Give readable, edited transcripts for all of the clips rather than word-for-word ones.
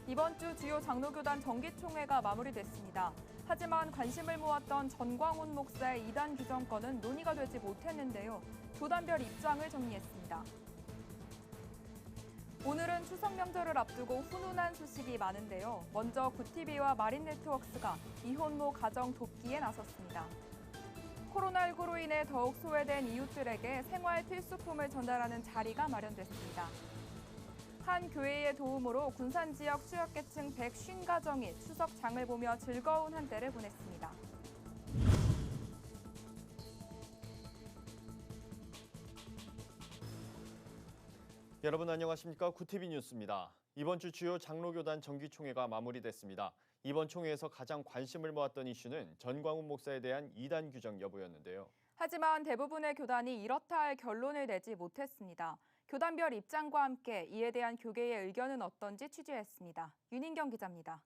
이번 주 주요 장로교단 정기총회가 마무리됐습니다. 하지만 관심을 모았던 전광훈 목사의 이단 규정권은 논의가 되지 못했는데요. 교단별 입장을 정리했습니다. 오늘은 추석 명절을 앞두고 훈훈한 소식이 많은데요. 먼저 구티비와 마린네트워크스가 미혼모 가정 돕기에 나섰습니다. 코로나19로 인해 더욱 소외된 이웃들에게 생활 필수품을 전달하는 자리가 마련됐습니다. 한 교회의 도움으로 군산 지역 취약계층 150가정이 추석 장을 보며 즐거운 한때를 보냈습니다. 여러분 안녕하십니까? 구티비 뉴스입니다. 이번 주 주요 장로교단 정기총회가 마무리됐습니다. 이번 총회에서 가장 관심을 모았던 이슈는 전광훈 목사에 대한 이단 규정 여부였는데요. 하지만 대부분의 교단이 이렇다 할 결론을 내지 못했습니다. 교단별 입장과 함께 이에 대한 교계의 의견은 어떤지 취재했습니다. 윤인경 기자입니다.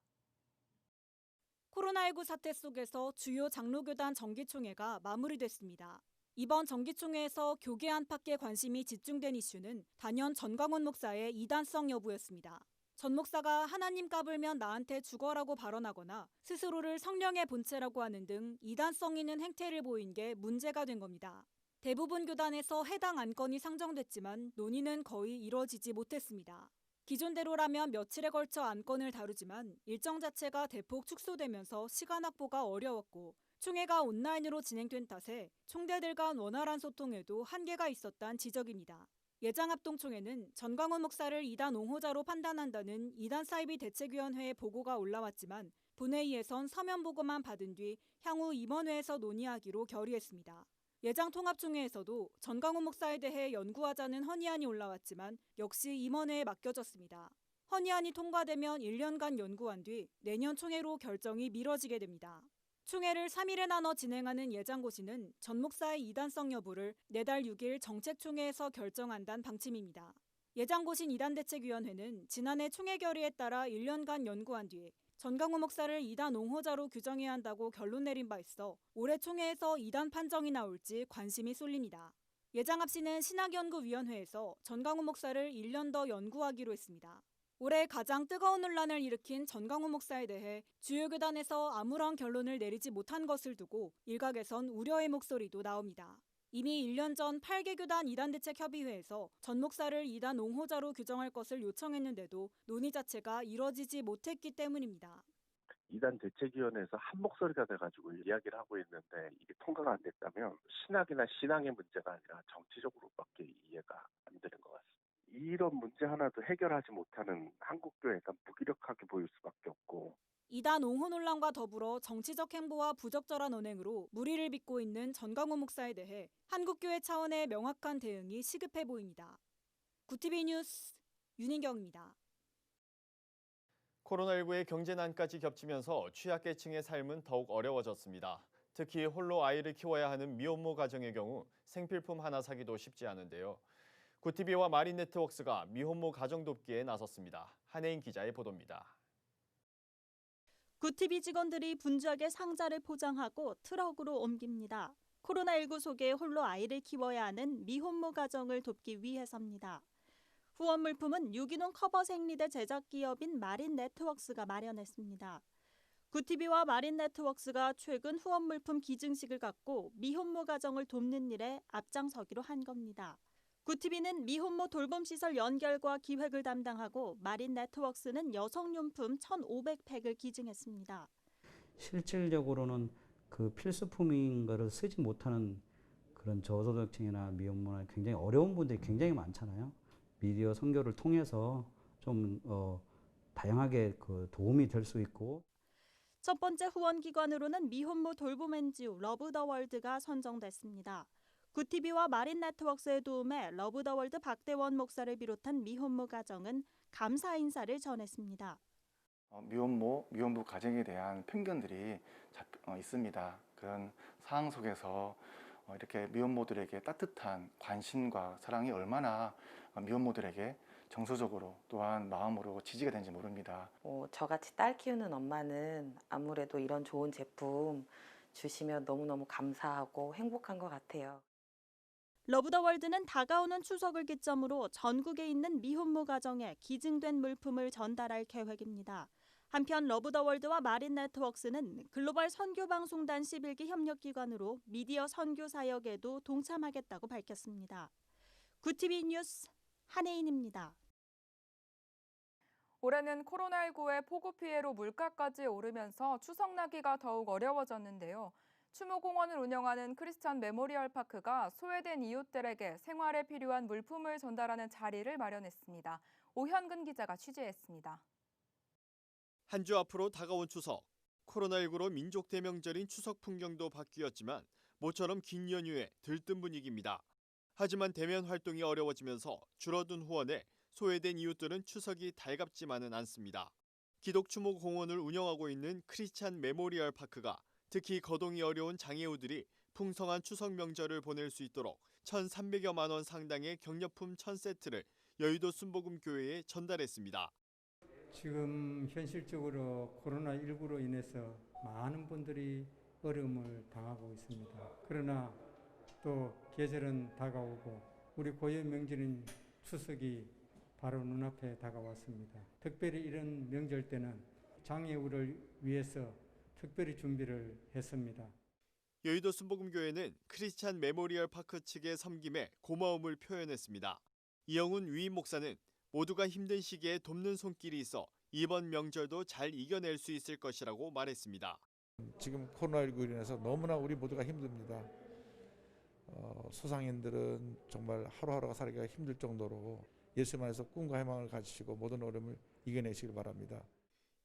코로나19 사태 속에서 주요 장로교단 정기총회가 마무리됐습니다. 이번 정기총회에서 교계 안팎의 관심이 집중된 이슈는 단연 전광훈 목사의 이단성 여부였습니다. 전 목사가 하나님 까불면 나한테 죽어라고 발언하거나 스스로를 성령의 본체라고 하는 등 이단성 있는 행태를 보인 게 문제가 된 겁니다. 대부분 교단에서 해당 안건이 상정됐지만 논의는 거의 이뤄지지 못했습니다. 기존대로라면 며칠에 걸쳐 안건을 다루지만 일정 자체가 대폭 축소되면서 시간 확보가 어려웠고 총회가 온라인으로 진행된 탓에 총대들 간 원활한 소통에도 한계가 있었다는 지적입니다. 예장합동총회는 전광훈 목사를 이단 옹호자로 판단한다는 이단 사이비 대책위원회의 보고가 올라왔지만 본회의에선 서면 보고만 받은 뒤 향후 임원회에서 논의하기로 결의했습니다. 예장통합총회에서도 전광훈 목사에 대해 연구하자는 헌의안이 올라왔지만 역시 임원회에 맡겨졌습니다. 헌의안이 통과되면 1년간 연구한 뒤 내년 총회로 결정이 미뤄지게 됩니다. 총회를 3일에 나눠 진행하는 예장고시는 전 목사의 이단성 여부를 내달 6일 정책총회에서 결정한다는 방침입니다. 예장고신 이단대책위원회는 지난해 총회 결의에 따라 1년간 연구한 뒤에 전광훈 목사를 이단 옹호자로 규정해야 한다고 결론 내린 바 있어 올해 총회에서 이단 판정이 나올지 관심이 쏠립니다. 예장합 씨는 신학연구위원회에서 전광훈 목사를 1년 더 연구하기로 했습니다. 올해 가장 뜨거운 논란을 일으킨 전광훈 목사에 대해 주요 교단에서 아무런 결론을 내리지 못한 것을 두고 일각에선 우려의 목소리도 나옵니다. 이미 1년 전 8개 교단 이단대책협의회에서 전 목사를 이단 옹호자로 규정할 것을 요청했는데도 논의 자체가 이뤄지지 못했기 때문입니다. 이단 대책위원회에서 한 목소리가 돼가지고 이야기를 하고 있는데 이게 통과가 안 됐다면 신학이나 신앙의 문제가 아니라 정치적으로밖에 이해가 안 되는 것 같습니다. 이런 문제 하나도 해결하지 못하는 한국교회가 무기력하게 보일 수밖에 없고 이단 옹호 논란과 더불어 정치적 행보와 부적절한 언행으로 물의를 빚고 있는 전광훈 목사에 대해 한국교회 차원의 명확한 대응이 시급해 보입니다. 구티비 뉴스 윤인경입니다. 코로나19의 경제난까지 겹치면서 취약계층의 삶은 더욱 어려워졌습니다. 특히 홀로 아이를 키워야 하는 미혼모 가정의 경우 생필품 하나 사기도 쉽지 않은데요. 구티비와 마린네트워크스가 미혼모 가정 돕기에 나섰습니다. 한혜인 기자의 보도입니다. 구티비 직원들이 분주하게 상자를 포장하고 트럭으로 옮깁니다. 코로나19 속에 홀로 아이를 키워야 하는 미혼모 가정을 돕기 위해서입니다. 후원 물품은 유기농 커버 생리대 제작 기업인 마린네트워크스가 마련했습니다. 구티비와 마린네트워크스가 최근 후원 물품 기증식을 갖고 미혼모 가정을 돕는 일에 앞장서기로 한 겁니다. 구티비는 미혼모 돌봄시설 연결과 기획을 담당하고 마린네트워크스는 여성용품 1,500팩을 기증했습니다. 실질적으로는 그 필수품인 거를 쓰지 못하는 그런 저소득층이나 미혼모나 굉장히 어려운 분들이 굉장히 많잖아요. 미디어 선교를 통해서 좀 다양하게 그 도움이 될 수 있고. 첫 번째 후원 기관으로는 미혼모 돌봄 NGO 러브 더 월드가 선정됐습니다. 구티비와 마린네트워크스의 도움에 러브 더 월드 박대원 목사를 비롯한 미혼모 가정은 감사 인사를 전했습니다. 미혼모 가정에 대한 편견들이 있습니다. 그런 상황 속에서 이렇게 미혼모들에게 따뜻한 관심과 사랑이 얼마나 미혼모들에게 정서적으로 또한 마음으로 지지가 되는지 모릅니다. 저같이 딸 키우는 엄마는 아무래도 이런 좋은 제품 주시면 너무너무 감사하고 행복한 것 같아요. 러브더월드는 다가오는 추석을 기점으로 전국에 있는 미혼모 가정에 기증된 물품을 전달할 계획입니다. 한편 러브더월드와 마린네트웍스는 글로벌 선교방송단 11기 협력기관으로 미디어 선교 사역에도 동참하겠다고 밝혔습니다. 구티비 뉴스 한혜인입니다. 올해는 코로나19의 폭우 피해로 물가까지 오르면서 추석 나기가 더욱 어려워졌는데요. 추모공원을 운영하는 크리스찬 메모리얼 파크가 소외된 이웃들에게 생활에 필요한 물품을 전달하는 자리를 마련했습니다. 오현근 기자가 취재했습니다. 한 주 앞으로 다가온 추석. 코로나19로 민족 대명절인 추석 풍경도 바뀌었지만 모처럼 긴 연휴에 들뜬 분위기입니다. 하지만 대면 활동이 어려워지면서 줄어든 후원에 소외된 이웃들은 추석이 달갑지만은 않습니다. 기독추모공원을 운영하고 있는 크리스찬 메모리얼 파크가 특히 거동이 어려운 장애우들이 풍성한 추석 명절을 보낼 수 있도록 1,300여만 원 상당의 격려품 1,000세트를 여의도 순복음교회에 전달했습니다. 지금 현실적으로 코로나19로 인해서 많은 분들이 어려움을 당하고 있습니다. 그러나 또 계절은 다가오고 우리 고유 명절인 추석이 바로 눈앞에 다가왔습니다. 특별히 이런 명절 때는 장애우를 위해서 특별히 준비를 했습니다. 여의도 순복음교회는 크리스찬 메모리얼 파크 측의 섬김에 고마움을 표현했습니다. 이영훈 위임 목사는 모두가 힘든 시기에 돕는 손길이 있어 이번 명절도 잘 이겨낼 수 있을 것이라고 말했습니다. 지금 코로나19로 인해서 너무나 우리 모두가 힘듭니다. 소상인들은 정말 하루하루가 살기가 힘들 정도로 예수님 안에서 꿈과 희망을 가지시고 모든 어려움을 이겨내시길 바랍니다.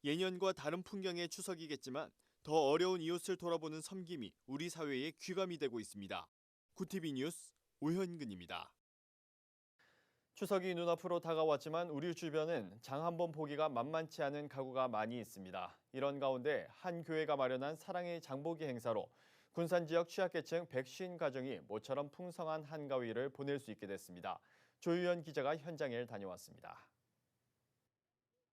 예년과 다른 풍경의 추석이겠지만 더 어려운 이웃을 돌아보는 섬김이 우리 사회의 귀감이 되고 있습니다. 구티비 뉴스 오현근입니다. 추석이 눈앞으로 다가왔지만 우리 주변은 장 한 번 보기가 만만치 않은 가구가 많이 있습니다. 이런 가운데 한 교회가 마련한 사랑의 장보기 행사로 군산 지역 취약계층 150가정이 모처럼 풍성한 한가위를 보낼 수 있게 됐습니다. 조유연 기자가 현장에 다녀왔습니다.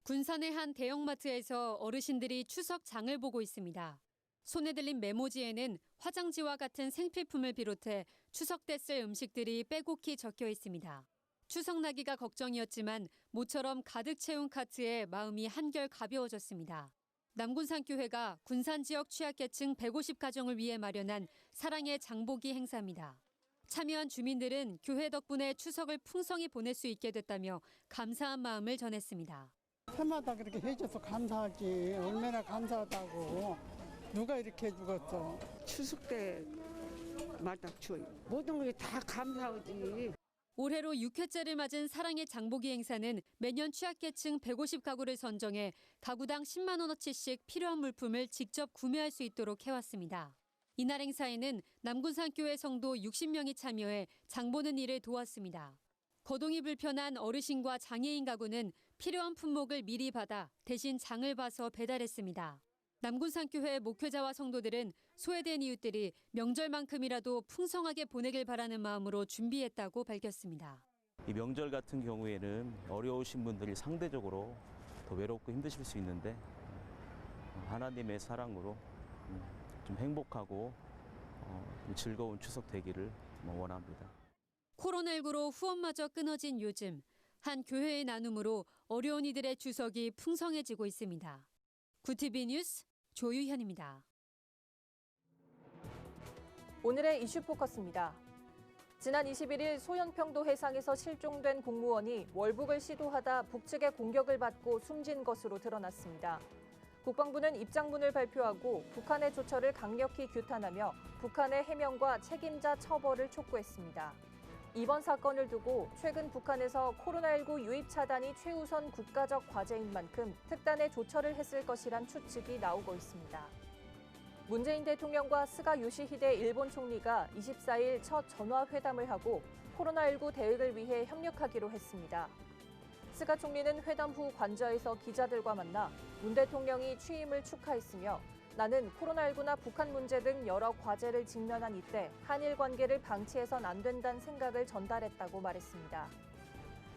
군산의 한 대형마트에서 어르신들이 추석 장을 보고 있습니다. 손에 들린 메모지에는 화장지와 같은 생필품을 비롯해 추석 때 쓸 음식들이 빼곡히 적혀 있습니다. 추석 나기가 걱정이었지만 모처럼 가득 채운 카트에 마음이 한결 가벼워졌습니다. 남군산교회가 군산 지역 취약계층 150가정을 위해 마련한 사랑의 장보기 행사입니다. 참여한 주민들은 교회 덕분에 추석을 풍성히 보낼 수 있게 됐다며 감사한 마음을 전했습니다. 해마다 그렇게 해줘서 감사하지. 얼마나 감사하다고. 누가 이렇게 해주겠어. 추석 때 마닥쳐 모든 게 다 감사하지. 올해로 6회째를 맞은 사랑의 장보기 행사는 매년 취약계층 150가구를 선정해 가구당 10만 원어치씩 필요한 물품을 직접 구매할 수 있도록 해왔습니다. 이날 행사에는 남군산교회 성도 60명이 참여해 장보는 일을 도왔습니다. 거동이 불편한 어르신과 장애인 가구는 필요한 품목을 미리 받아 대신 장을 봐서 배달했습니다. 남군산교회 목회자와 성도들은 소외된 이웃들이 명절만큼이라도 풍성하게 보내길 바라는 마음으로 준비했다고 밝혔습니다. 이 명절 같은 경우에는 어려우신 분들이 상대적으로 더 외롭고 힘드실 수 있는데 하나님의 사랑으로 좀 행복하고 즐거운 추석 되기를 원합니다. 코로나19로 후원마저 끊어진 요즘, 한 교회의 나눔으로 어려운 이들의 추석이 풍성해지고 있습니다. 구티비 뉴스 조유현입니다. 오늘의 이슈 포커스입니다. 지난 21일 소연평도 해상에서 실종된 공무원이 월북을 시도하다 북측의 공격을 받고 숨진 것으로 드러났습니다. 국방부는 입장문을 발표하고 북한의 조처를 강력히 규탄하며 북한의 해명과 책임자 처벌을 촉구했습니다. 이번 사건을 두고 최근 북한에서 코로나19 유입 차단이 최우선 국가적 과제인 만큼 특단의 조처를 했을 것이란 추측이 나오고 있습니다. 문재인 대통령과 스가 요시히데 일본 총리가 24일 첫 전화회담을 하고 코로나19 대응을 위해 협력하기로 했습니다. 스가 총리는 회담 후 관저에서 기자들과 만나 문 대통령이 취임을 축하했으며 나는 코로나19나 북한 문제 등 여러 과제를 직면한 이때 한일 관계를 방치해선 안 된다는 생각을 전달했다고 말했습니다.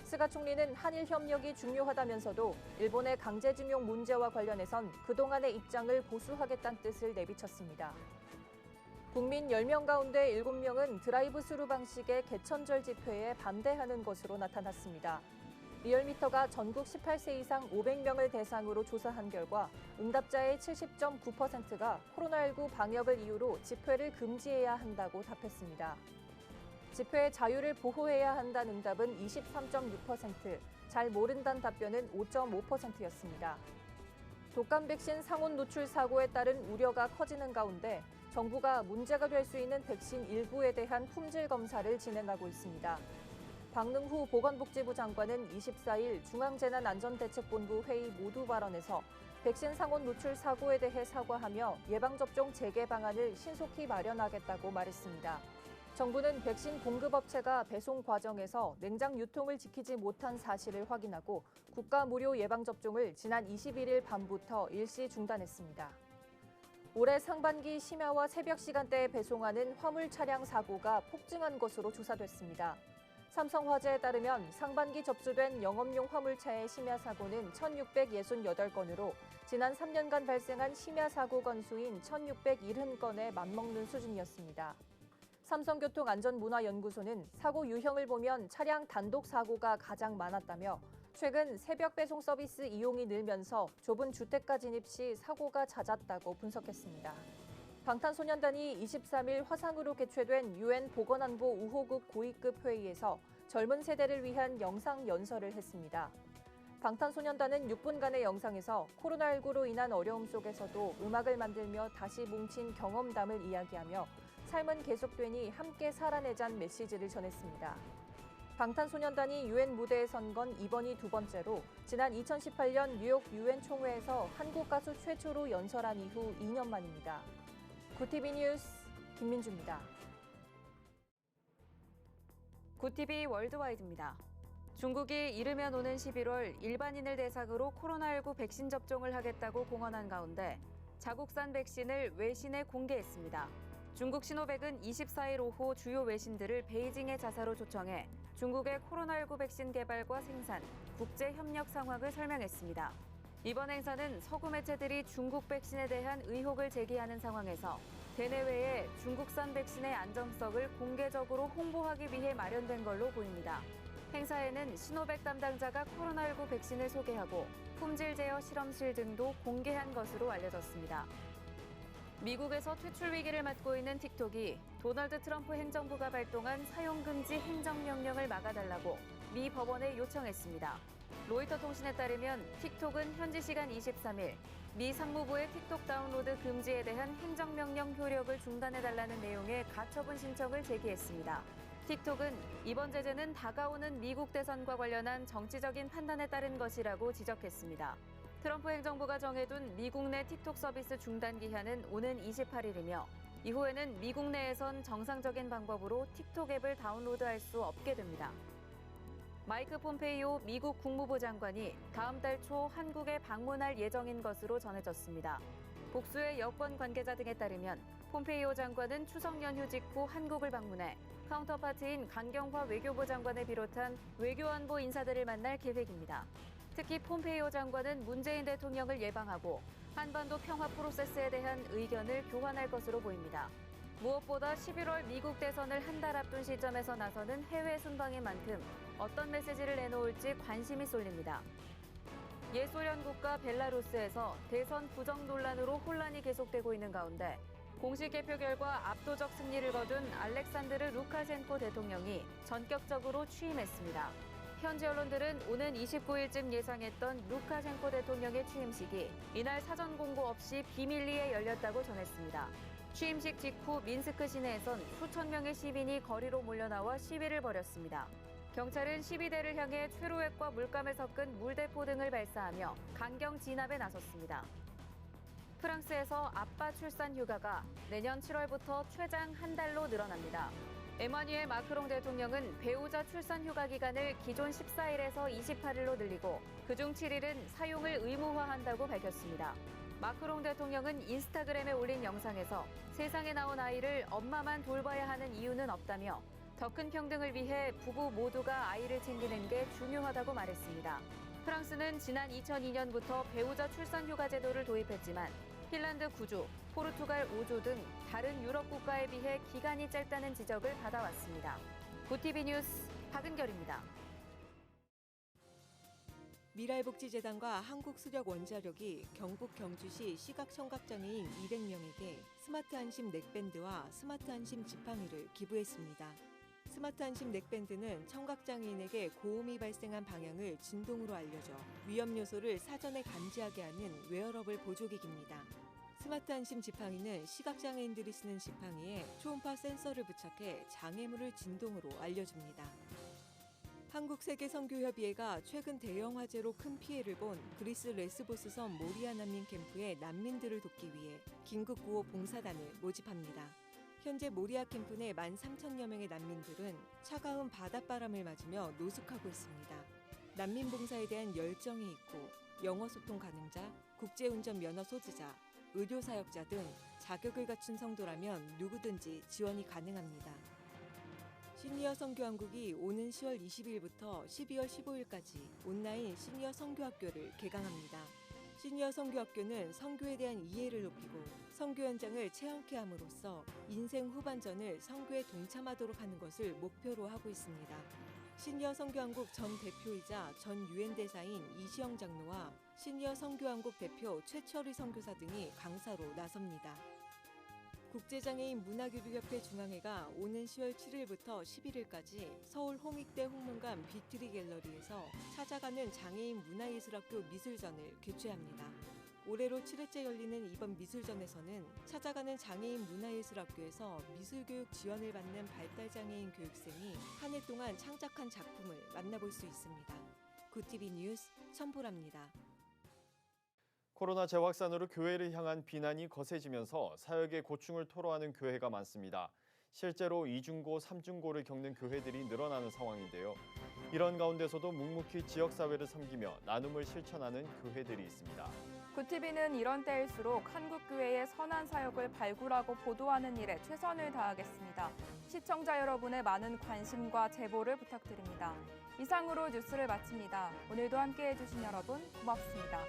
스가 총리는 한일 협력이 중요하다면서도 일본의 강제징용 문제와 관련해선 그동안의 입장을 고수하겠다는 뜻을 내비쳤습니다. 국민 10명 가운데 7명은 드라이브 스루 방식의 개천절 집회에 반대하는 것으로 나타났습니다. 리얼미터가 전국 18세 이상 500명을 대상으로 조사한 결과 응답자의 70.9%가 코로나19 방역을 이유로 집회를 금지해야 한다고 답했습니다. 집회의 자유를 보호해야 한다는 응답은 23.6%, 잘 모른다는 답변은 5.5%였습니다. 독감 백신 상온 노출 사고에 따른 우려가 커지는 가운데 정부가 문제가 될 수 있는 백신 일부에 대한 품질 검사를 진행하고 있습니다. 박능후 보건복지부 장관은 24일 중앙재난안전대책본부 회의 모두 발언에서 백신 상온 노출 사고에 대해 사과하며 예방접종 재개 방안을 신속히 마련하겠다고 말했습니다. 정부는 백신 공급업체가 배송 과정에서 냉장 유통을 지키지 못한 사실을 확인하고 국가 무료 예방접종을 지난 21일 밤부터 일시 중단했습니다. 올해 상반기 심야와 새벽 시간대에 배송하는 화물 차량 사고가 폭증한 것으로 조사됐습니다. 삼성화재에 따르면 상반기 접수된 영업용 화물차의 심야 사고는 1,668건으로 지난 3년간 발생한 심야 사고 건수인 1,670건에 맞먹는 수준이었습니다. 삼성교통안전문화연구소는 사고 유형을 보면 차량 단독 사고가 가장 많았다며 최근 새벽 배송 서비스 이용이 늘면서 좁은 주택가 진입 시 사고가 잦았다고 분석했습니다. 방탄소년단이 23일 화상으로 개최된 UN 보건안보 우호국 고위급 회의에서 젊은 세대를 위한 영상 연설을 했습니다. 방탄소년단은 6분간의 영상에서 코로나19로 인한 어려움 속에서도 음악을 만들며 다시 뭉친 경험담을 이야기하며 삶은 계속되니 함께 살아내자는 메시지를 전했습니다. 방탄소년단이 유엔 무대에 선 건 이번이 두 번째로 지난 2018년 뉴욕 유엔 총회에서 한국 가수 최초로 연설한 이후 2년 만입니다. 구티비 뉴스 김민주입니다. 구티비 월드와이드입니다. 중국이 이르면 오는 11월 일반인을 대상으로 코로나19 백신 접종을 하겠다고 공언한 가운데 자국산 백신을 외신에 공개했습니다. 중국 시노백은 24일 오후 주요 외신들을 베이징의 자사로 초청해 중국의 코로나19 백신 개발과 생산, 국제 협력 상황을 설명했습니다. 이번 행사는 서구 매체들이 중국 백신에 대한 의혹을 제기하는 상황에서 대내외에 중국산 백신의 안정성을 공개적으로 홍보하기 위해 마련된 걸로 보입니다. 행사에는 시노백 담당자가 코로나19 백신을 소개하고 품질 제어 실험실 등도 공개한 것으로 알려졌습니다. 미국에서 퇴출 위기를 맞고 있는 틱톡이 도널드 트럼프 행정부가 발동한 사용금지 행정명령을 막아달라고 미 법원에 요청했습니다. 로이터 통신에 따르면 틱톡은 현지 시간 23일 미 상무부의 틱톡 다운로드 금지에 대한 행정명령 효력을 중단해달라는 내용의 가처분 신청을 제기했습니다. 틱톡은 이번 제재는 다가오는 미국 대선과 관련한 정치적인 판단에 따른 것이라고 지적했습니다. 트럼프 행정부가 정해둔 미국 내 틱톡 서비스 중단 기한은 오는 28일이며 이후에는 미국 내에선 정상적인 방법으로 틱톡 앱을 다운로드할 수 없게 됩니다. 마이크 폼페이오 미국 국무부 장관이 다음 달 초 한국에 방문할 예정인 것으로 전해졌습니다. 복수의 여권 관계자 등에 따르면 폼페이오 장관은 추석 연휴 직후 한국을 방문해 카운터파트인 강경화 외교부 장관을 비롯한 외교안보 인사들을 만날 계획입니다. 특히 폼페이오 장관은 문재인 대통령을 예방하고 한반도 평화 프로세스에 대한 의견을 교환할 것으로 보입니다. 무엇보다 11월 미국 대선을 한 달 앞둔 시점에서 나서는 해외 순방인 만큼 어떤 메시지를 내놓을지 관심이 쏠립니다. 예소련 국가 벨라루스에서 대선 부정 논란으로 혼란이 계속되고 있는 가운데 공식 개표 결과 압도적 승리를 거둔 알렉산드르 루카셴코 대통령이 전격적으로 취임했습니다. 현지 언론들은 오는 29일쯤 예상했던 루카셴코 대통령의 취임식이 이날 사전 공고 없이 비밀리에 열렸다고 전했습니다. 취임식 직후 민스크 시내에선 수천 명의 시민이 거리로 몰려나와 시위를 벌였습니다. 경찰은 시위대를 향해 최루액과 물감을 섞은 물대포 등을 발사하며 강경 진압에 나섰습니다. 프랑스에서 아빠 출산 휴가가 내년 7월부터 최장 한 달로 늘어납니다. 에마뉘엘 마크롱 대통령은 배우자 출산 휴가 기간을 기존 14일에서 28일로 늘리고 그중 7일은 사용을 의무화한다고 밝혔습니다. 마크롱 대통령은 인스타그램에 올린 영상에서 세상에 나온 아이를 엄마만 돌봐야 하는 이유는 없다며 더 큰 평등을 위해 부부 모두가 아이를 챙기는 게 중요하다고 말했습니다. 프랑스는 지난 2002년부터 배우자 출산 휴가 제도를 도입했지만 핀란드 9조, 포르투갈 5조 등 다른 유럽 국가에 비해 기간이 짧다는 지적을 받아왔습니다. 고티비 뉴스 박은결입니다. 미랄복지재단과 한국수력원자력이 경북 경주시 시각청각장애인 200명에게 스마트 안심 넥밴드와 스마트 안심 지팡이를 기부했습니다. 스마트 안심 넥밴드는 청각장애인에게 고음이 발생한 방향을 진동으로 알려줘 위험 요소를 사전에 감지하게 하는 웨어러블 보조기기입니다. 스마트 안심 지팡이는 시각장애인들이 쓰는 지팡이에 초음파 센서를 부착해 장애물을 진동으로 알려줍니다. 한국세계선교협의회가 최근 대형 화재로 큰 피해를 본 그리스 레스보스 섬 모리아 난민 캠프의 난민들을 돕기 위해 긴급구호 봉사단을 모집합니다. 현재 모리아 캠프 내 13,000여 명의 난민들은 차가운 바닷바람을 맞으며 노숙하고 있습니다. 난민 봉사에 대한 열정이 있고 영어 소통 가능자, 국제운전 면허 소지자, 의료사역자 등 자격을 갖춘 성도라면 누구든지 지원이 가능합니다. 시니어 선교한국이 오는 10월 20일부터 12월 15일까지 온라인 시니어 선교학교를 개강합니다. 시니어 선교학교는 선교에 대한 이해를 높이고 선교 현장을 체험케 함으로써 인생 후반전을 선교에 동참하도록 하는 것을 목표로 하고 있습니다. 시니어 선교한국 전 대표이자 전 유엔 대사인 이시영 장로와 시니어 선교한국 대표 최철희 선교사 등이 강사로 나섭니다. 국제장애인 문화교류협회 중앙회가 오는 10월 7일부터 11일까지 서울 홍익대 홍문관 비트리 갤러리에서 찾아가는 장애인 문화예술학교 미술전을 개최합니다. 올해로 7회째 열리는 이번 미술전에서는 찾아가는 장애인 문화예술학교에서 미술교육 지원을 받는 발달장애인 교육생이 한 해 동안 창작한 작품을 만나볼 수 있습니다. 고티비 뉴스 천보라입니다. 코로나 재확산으로 교회를 향한 비난이 거세지면서 사역의 고충을 토로하는 교회가 많습니다. 실제로 2중고, 3중고를 겪는 교회들이 늘어나는 상황인데요. 이런 가운데서도 묵묵히 지역사회를 섬기며 나눔을 실천하는 교회들이 있습니다. 고티비는 이런 때일수록 한국교회의 선한 사역을 발굴하고 보도하는 일에 최선을 다하겠습니다. 시청자 여러분의 많은 관심과 제보를 부탁드립니다. 이상으로 뉴스를 마칩니다. 오늘도 함께해 주신 여러분 고맙습니다.